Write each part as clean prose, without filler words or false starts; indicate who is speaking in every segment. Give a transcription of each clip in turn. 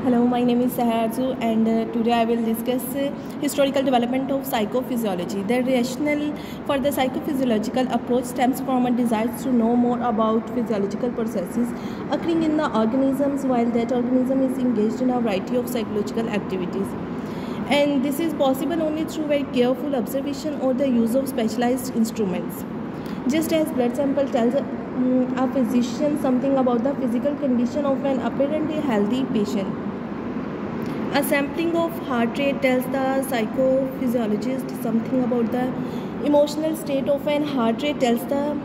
Speaker 1: Hello, my name is Saharzu, and today I will discuss historical development of psychophysiology. The rationale for the psychophysiological approach stems from a desire to know more about physiological processes occurring in the organisms while that organism is engaged in a variety of psychological activities. And this is possible only through very careful observation or the use of specialized instruments. Just as blood sample tells a physician something about the physical condition of an apparently healthy patient, a sampling of heart rate tells the psychophysiologist something about the emotional state of an heart rate tells the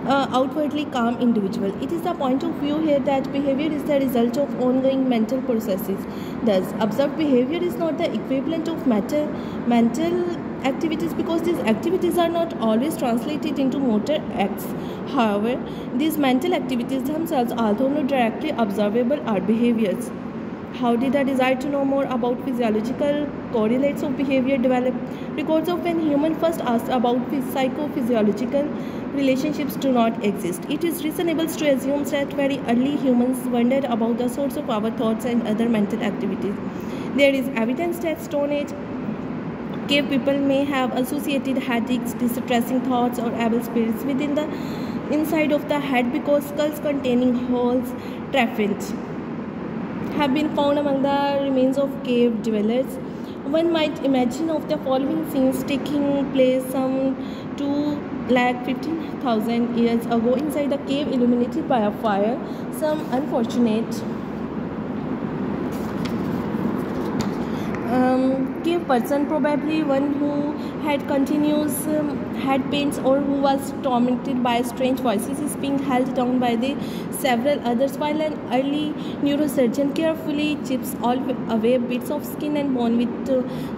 Speaker 1: outwardly calm individual. It is the point of view here that behavior is the result of ongoing mental processes. Thus, observed behavior is not the equivalent of mental activities because these activities are not always translated into motor acts. However, these mental activities themselves, although not directly observable, are behaviors. How did the desire to know more about physiological correlates of behavior develop? Records of when humans first asked about psychophysiological relationships do not exist. It is reasonable to assume that very early humans wondered about the source of our thoughts and other mental activities. There is evidence that Stone Age cave people may have associated headaches, distressing thoughts, or evil spirits within the inside of the head because skulls containing holes, traphinch, have been found among the remains of cave dwellers. One might imagine of the following scenes taking place some 2,15,000 years ago inside a cave illuminated by a fire. Some unfortunate cave person, probably one who had continuous head pains or who was tormented by strange voices, is being held down by the several others while an early neurosurgeon carefully chips all away bits of skin and bone with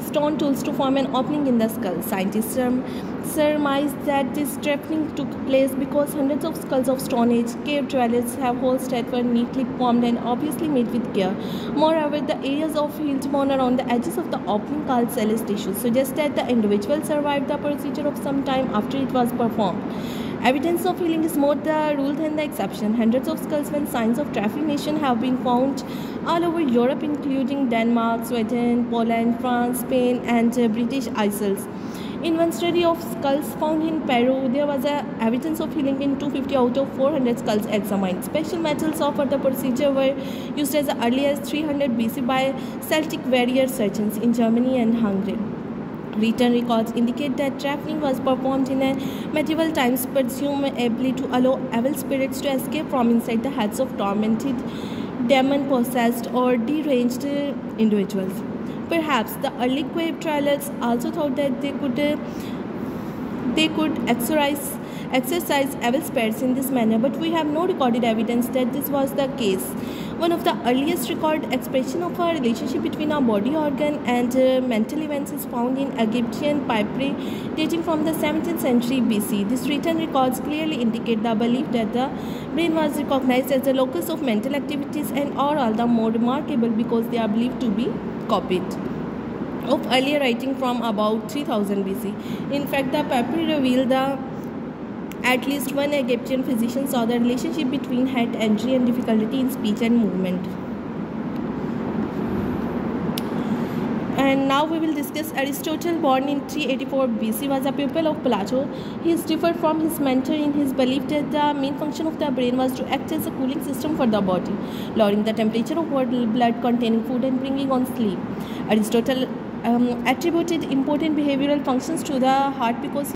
Speaker 1: stone tools to form an opening in the skull. Scientists surmise that this trapning took place because hundreds of skulls of Stone Age cave dwellers have holes that were neatly formed and obviously made with care. Moreover, the areas of healed bone around the edges of the opening, called callus tissue, suggest that the individual survived the procedure of some time after it was performed. Evidence of healing is more the rule than the exception. Hundreds of skulls and signs of trephination have been found all over Europe, including Denmark, Sweden, Poland, France, Spain, and British Isles. In one study of skulls found in Peru, there was evidence of healing in 250 out of 400 skulls examined. Special metals for the procedure were used as early as 300 BC by Celtic warrior surgeons in Germany and Hungary. Written records indicate that trapning was performed in medieval times, presumably to allow evil spirits to escape from inside the heads of tormented, demon-possessed, or deranged individuals. Perhaps the early cave dwellers also thought that they could exercise evil spirits in this manner, but we have no recorded evidence that this was the case. One of the earliest recorded expression of a relationship between a body organ and mental events is found in Egyptian papyri dating from the 17th century BC. These written records clearly indicate the belief that the brain was recognized as the locus of mental activities and are all the more remarkable because they are believed to be copied of earlier writing from about 3000 BC. In fact, the papyri reveal at least one Egyptian physician saw the relationship between head injury and difficulty in speech and movement. And now we will discuss Aristotle, born in 384 BC, was a pupil of Plato. He is different from his mentor in his belief that the main function of the brain was to act as a cooling system for the body, lowering the temperature of blood containing food and bringing on sleep. Aristotle attributed important behavioral functions to the heart because